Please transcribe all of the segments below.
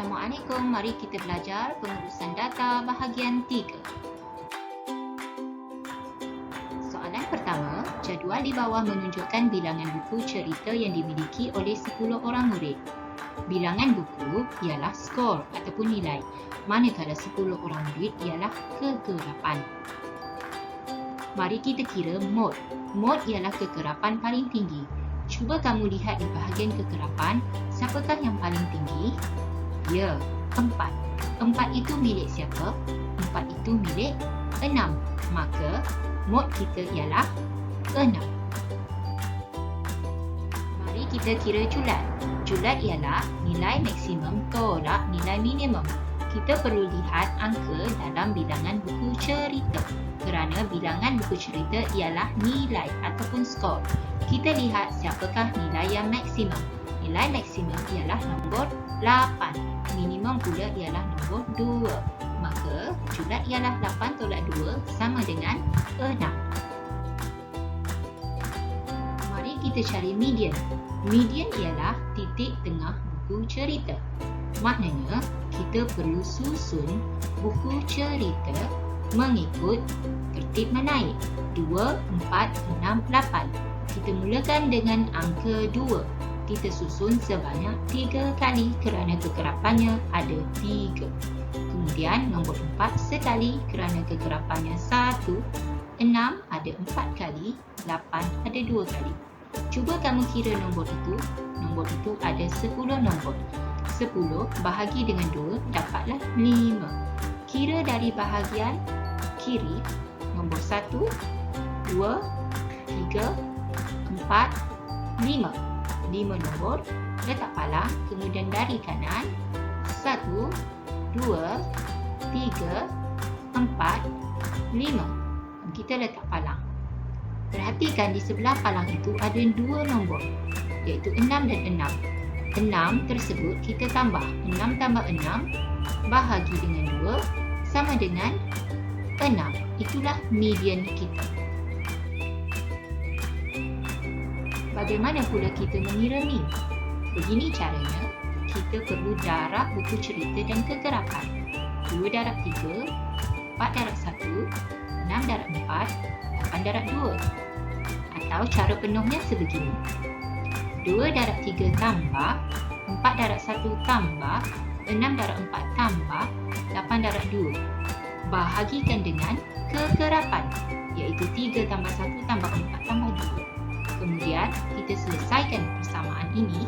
Assalamualaikum, mari kita belajar pengurusan data bahagian 3. Soalan pertama, jadual di bawah menunjukkan bilangan buku cerita yang dimiliki oleh 10 orang murid. Bilangan buku ialah skor ataupun nilai, manakala 10 orang murid ialah kegerapan. Mari kita kira mod. Mod ialah kegerapan paling tinggi. Cuba kamu lihat di bahagian kegerapan, siapakah yang paling tinggi? Ya, 4. 4 itu milik siapa? 4 itu milik 6. Maka, mod kita ialah 6. Mari kita kira julat. Julat ialah nilai maksimum tolak nilai minimum. Kita perlu lihat angka dalam bilangan buku cerita. Kerana bilangan buku cerita ialah nilai ataupun skor. Kita lihat siapakah nilai yang maksimum. Nilai maksimum ialah nombor 8. Minimum pula ialah nombor 2. Maka, julat ialah 8 tolak 2 sama dengan 6. Mari kita cari median. Median ialah titik tengah buku cerita. Maknanya, kita perlu susun buku cerita mengikut tertib menaik. 2, 4, 6, 8. Kita mulakan dengan angka 2. Kita susun sebanyak 3 kali kerana kegerapannya ada 3. Kemudian nombor 4 sekali kerana kegerapannya 1. 6 ada 4 kali, 8 ada 2 kali. Cuba kamu kira nombor itu. Nombor itu ada 10 nombor. 10 bahagi dengan 2 dapatlah 5. Kira dari bahagian kiri, nombor 1, 2, 3, 4, 5. 5 nombor, letak palang, kemudian dari kanan 1, 2, 3, 4, 5. Kita letak palang. Perhatikan di sebelah palang itu ada 2 nombor, iaitu 6 dan 6. 6 tersebut kita tambah. 6 tambah 6 bahagi dengan 2 sama dengan 6. Itulah median kita. Bagaimana pula kita mengira mean? Begini caranya, kita perlu darab buku cerita dan kegerapan. 2 darab 3, 4 darab 1, 6 darab 4, 8 darab 2. Atau cara penuhnya sebegini. 2 darab 3 tambah, 4 darab 1 tambah, 6 darab 4 tambah, 8 darab 2. Bahagikan dengan kegerapan, iaitu 3 tambah 1 tambah 4 tambah 2. Kemudian, kita selesaikan persamaan ini.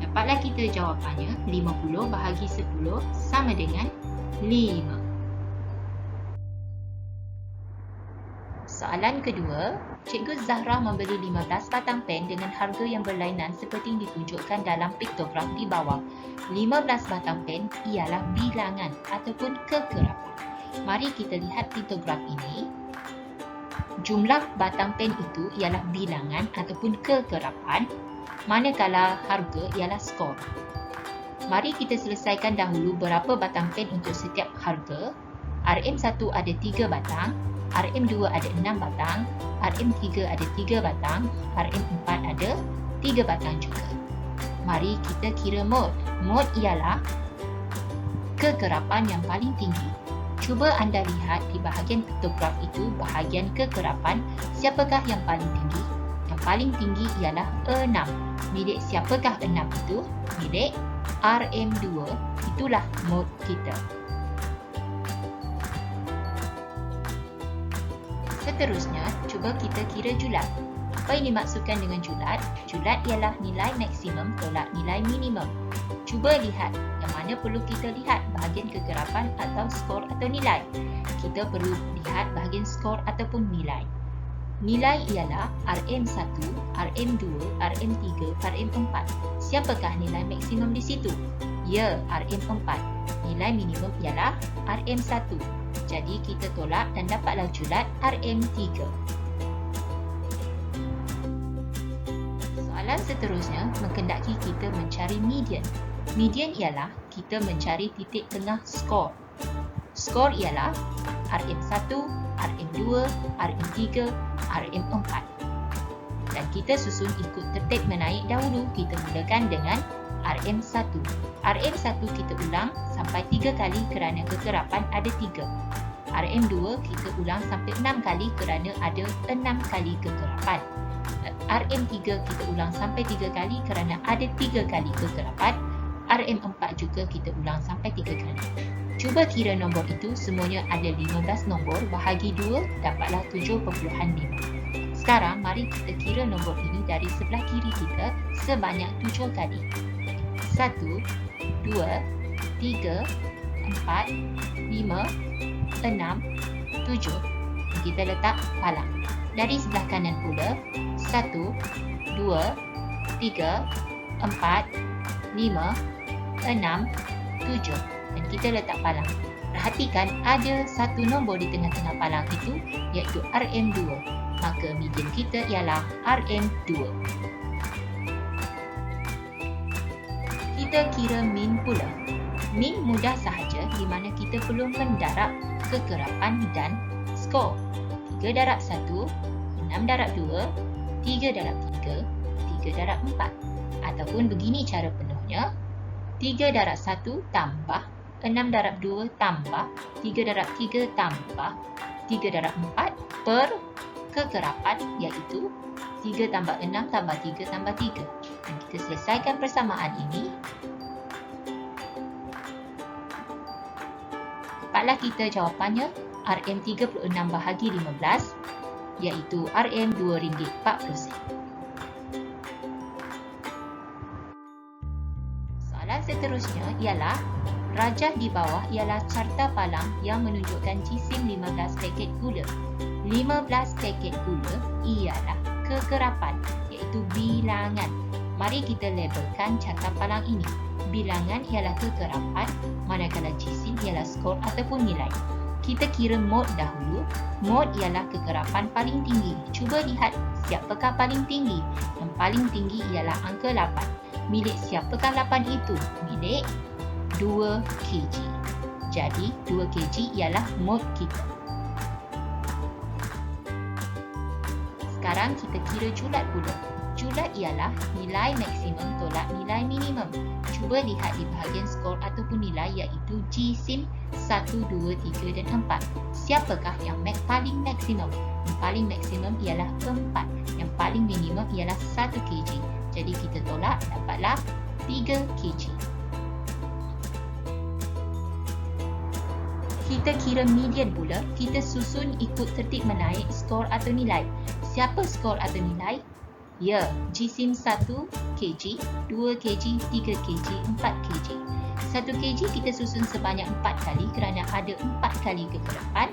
Dapatlah kita jawapannya 50 bahagi 10 sama dengan 5. Soalan kedua, Cikgu Zahra membeli 15 batang pen dengan harga yang berlainan seperti yang ditunjukkan dalam piktograf di bawah. 15 batang pen ialah bilangan ataupun kegerapan. Mari kita lihat piktograf ini. Jumlah batang pen itu ialah bilangan ataupun kegerapan, manakala harga ialah skor. Mari kita selesaikan dahulu berapa batang pen untuk setiap harga. RM1 ada 3 batang, RM2 ada 6 batang, RM3 ada 3 batang, RM4 ada 3 batang juga. Mari kita kira mod. Mod ialah kegerapan yang paling tinggi. Cuba anda lihat di bahagian piktograf itu, bahagian kegerapan, siapakah yang paling tinggi? Yang paling tinggi ialah 6. Milik siapakah 6 itu? Milik RM2. Itulah mod kita. Seterusnya, cuba kita kira julat. Apa yang dimaksudkan dengan julat? Julat ialah nilai maksimum tolak nilai minimum. Cuba lihat yang mana perlu kita lihat, bahagian kegerapan atau skor atau nilai. Kita perlu lihat bahagian skor ataupun nilai. Nilai ialah RM1, RM2, RM3, RM4. Siapakah nilai maksimum di situ? Ya, RM4. Nilai minimum ialah RM1. Jadi kita tolak dan dapatlah julat RM3. Soalan seterusnya menghendaki kita mencari median. Median ialah kita mencari titik tengah skor. Skor ialah RM1, RM2, RM3, RM4. Dan kita susun ikut tertib menaik dahulu. Kita mulakan dengan RM1. RM1 kita ulang sampai 3 kali kerana kekerapan ada 3. RM2 kita ulang sampai 6 kali kerana ada 6 kali kekerapan. RM3 kita ulang sampai 3 kali kerana ada 3 kali kekerapan. RM4 juga kita ulang sampai 3 kali. Cuba kira nombor itu, semuanya ada 15 nombor, bahagi 2 dapatlah 7.5. Sekarang mari kita kira nombor ini dari sebelah kiri kita sebanyak 7 kali. 1, 2, 3, 4, 5, 6, 7. Kita letak palang. Dari sebelah kanan pula 1, 2, 3, 4, 5, 6, 7 dan kita letak palang. Perhatikan ada satu nombor di tengah-tengah palang itu iaitu RM2. Maka median kita ialah RM2. Kita kira min pula. Min mudah sahaja di mana kita perlu mendarab kekerapan dan skor. 3 darab 1, 6 darab 2, 3 darab 3, 3 darab 4. Ataupun begini cara penuhnya. 3 darab 1 tambah 6 darab 2 tambah 3 darab 3 tambah 3 darab 4 per kekerapan iaitu 3 tambah 6 tambah 3 tambah 3. Dan kita selesaikan persamaan ini. Dapatlah kita jawapannya RM36 bahagi 15 iaitu RM RM2.40. Soalan seterusnya ialah rajah di bawah ialah carta palang yang menunjukkan jisim 15 paket gula. 15 paket gula ialah kekerapan iaitu bilangan. Mari kita labelkan carta palang ini. Bilangan ialah kekerapan, manakala jisim ialah skor ataupun nilai. Kita kira mod dahulu. Mod ialah kekerapan paling tinggi. Cuba lihat siapakah paling tinggi. Yang paling tinggi ialah angka 8. Milik siapakah 8 itu? Milik 2 kg. Jadi 2 kg ialah mod kita. Sekarang kita kira julat pula. Julat ialah nilai maksimum tolak nilai minimum. Cuba lihat di bahagian skor ataupun nilai iaitu jisim 1, 2, 3 dan 4. Siapakah yang paling maksimum? Yang paling maksimum ialah 4. Yang paling minimum ialah 1 kg. Jadi kita tolak dapatlah 3 kg. Kita kira median pula. Kita susun ikut tertib menaik skor atau nilai. Siapa skor atau nilai? Ya, jisim 1 kg, 2 kg, 3 kg, 4 kg. 1 kg kita susun sebanyak 4 kali kerana ada 4 kali kekerapan.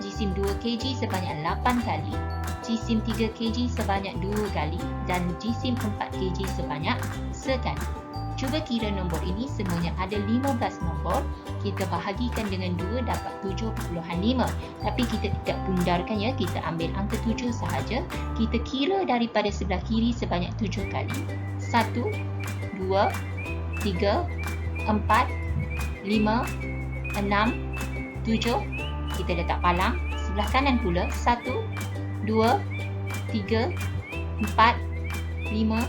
Jisim 2 kg sebanyak 8 kali. Jisim 3 kg sebanyak 2 kali. Dan jisim 4 kg sebanyak sekali. Cuba kira nombor ini, semuanya ada 15 nombor. Kita bahagikan dengan 2 dapat 7.5. Tapi kita tidak bundarkan ya, kita ambil angka 7 sahaja. Kita kira daripada sebelah kiri sebanyak 7 kali. 1, 2, 3, 4, 5, 6, 7. Kita letak palang. Sebelah kanan pula 1, 2, 3, 4, 5,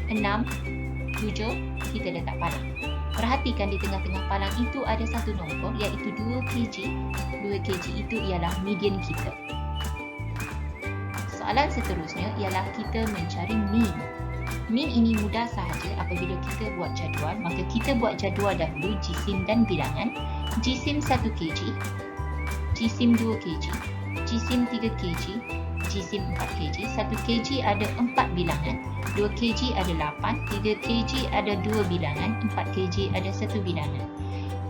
6, 7. Kita letak palang. Perhatikan di tengah-tengah palang itu ada satu nombor iaitu 2 kg. 2 kg itu ialah median kita. Soalan seterusnya ialah kita mencari min. Min ini mudah sahaja apabila kita buat jadual. Maka kita buat jadual dahulu jisim dan bilangan. Jisim 1 kg, jisim 2 kg, jisim 3 kg, jisim 4 kg. 1 kg ada 4 bilangan. 2 kg ada 8, 3 kg ada 2 bilangan, 4 kg ada 1 bilangan.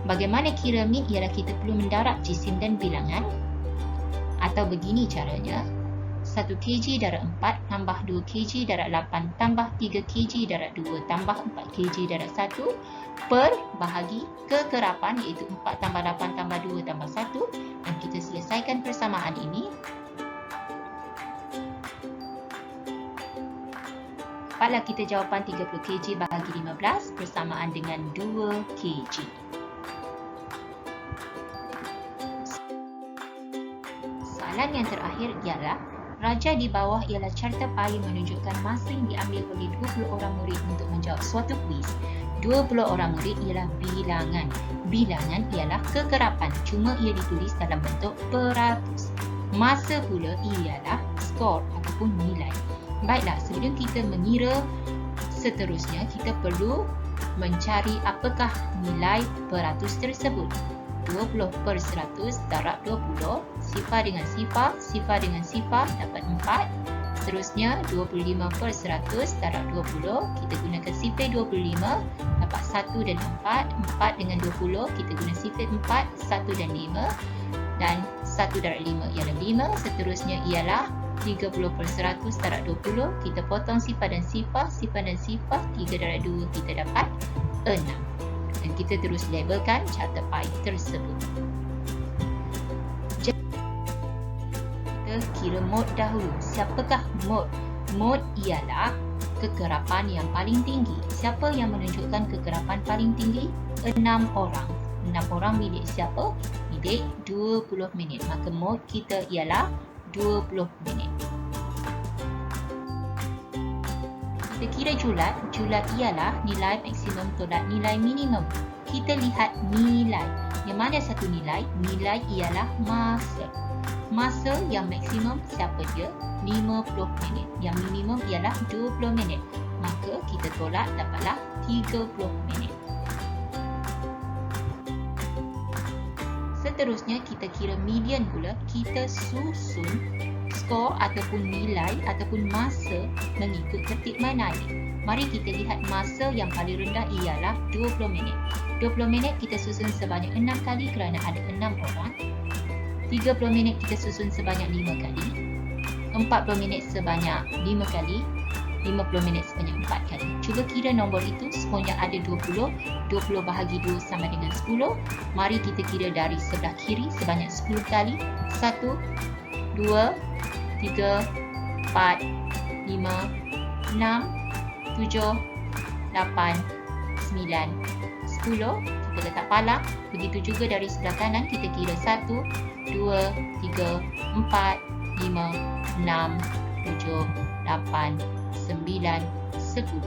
Bagaimana kira min ialah kita perlu mendarab jisim dan bilangan. Atau begini caranya. 1 kg darab 4 tambah 2 kg darab 8 tambah 3 kg darab 2 tambah 4 kg darab 1 per bahagi kekerapan iaitu 4 tambah 8 tambah 2 tambah 1. Dan kita selesaikan persamaan ini. Dapatlah kita jawapan 30 kg bahagi 15 bersamaan dengan 2 kg. Soalan yang terakhir ialah Raja di bawah ialah carta pie menunjukkan masa yang diambil oleh 20 orang murid untuk menjawab suatu kuis. 20 orang murid ialah bilangan. Bilangan ialah kekerapan, cuma ia ditulis dalam bentuk peratus. Masa pula ialah skor ataupun nilai. Baiklah, sebelum kita mengira seterusnya, kita perlu mencari apakah nilai peratus tersebut. 20 per 100 darab 20, sifar dengan sifar, sifar dengan sifar dapat 4. Seterusnya 25 per 100 darab 20, kita gunakan sifar 25 dapat 1 dan 4. 4 dengan 20 kita guna sifar 4, 1 dan 5, dan 1 darab 5 ialah 5. Seterusnya ialah 30 per 100 darab 20, kita potong sifar dan sifar, sifar dan sifar, 3 darab 2 kita dapat 6. Dan kita terus labelkan carta pie tersebut. Kita kira mod dahulu. Siapakah mod? Mod ialah kekerapan yang paling tinggi. Siapa yang menunjukkan kekerapan paling tinggi? 6 orang. 6 orang milik siapa? Milik 20 minit. Maka mod kita ialah 20 minit. Kita kira julat. Julat ialah nilai maksimum tolak nilai minimum. Kita lihat nilai. Yang mana satu nilai? Nilai ialah masa. Masa yang maksimum siapa dia? 50 minit. Yang minimum ialah 20 minit. Maka kita tolak dapatlah 30 minit. Seterusnya kita kira median pula. Kita susun skor ataupun nilai ataupun masa mengikut tertib menaik. Mari kita lihat masa yang paling rendah ialah 20 minit. 20 minit kita susun sebanyak 6 kali kerana ada 6 orang. 30 minit kita susun sebanyak 5 kali. 40 minit sebanyak 5 kali. 50 minit sebanyak 4 kali. Cuba kira nombor itu, semuanya ada 20. 20 bahagi 2 sama dengan 10. Mari kita kira dari sebelah kiri sebanyak 10 kali. 1, 2, 3, 4, 5, 6, 7, 8, 9, 10. Kita letak palang. Begitu juga dari sebelah kanan, kita kira 1, 2, 3, 4, 5, 6, 7, 8, 9, 10.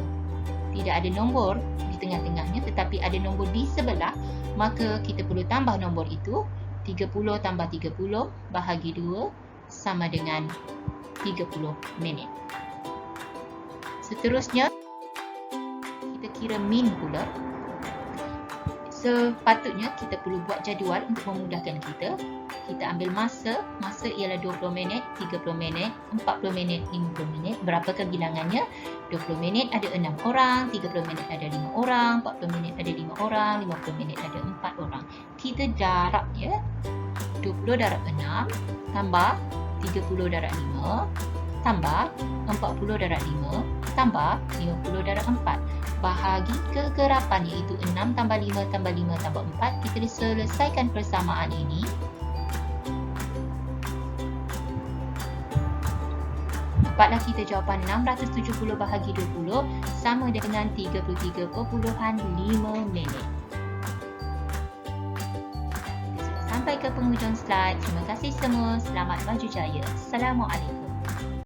Tidak ada nombor di tengah-tengahnya, tetapi ada nombor di sebelah. Maka kita perlu tambah nombor itu. 30 tambah 30 bahagi 2 sama dengan 30 minit. Seterusnya kita kira min pula. Sepatutnya kita perlu buat jadual untuk memudahkan kita. Kita ambil masa. Masa ialah 20 minit, 30 minit, 40 minit, 50 minit. Berapakah bilangannya? 20 minit ada 6 orang, 30 minit ada 5 orang, 40 minit ada 5 orang, 50 minit ada 4 orang. Kita darab ya. 20 darab 6 tambah 30 darab 5 tambah 40 darab 5 tambah 50 darab 4 bahagi kekerapan, iaitu 6 tambah 5 tambah 5 tambah 4. Kita selesaikan persamaan ini. Dapatlah kita jawapan 670 bahagi 20 sama dengan 33.5 minit. Sampai ke penghujung slide. Terima kasih semua. Selamat maju jaya. Assalamualaikum.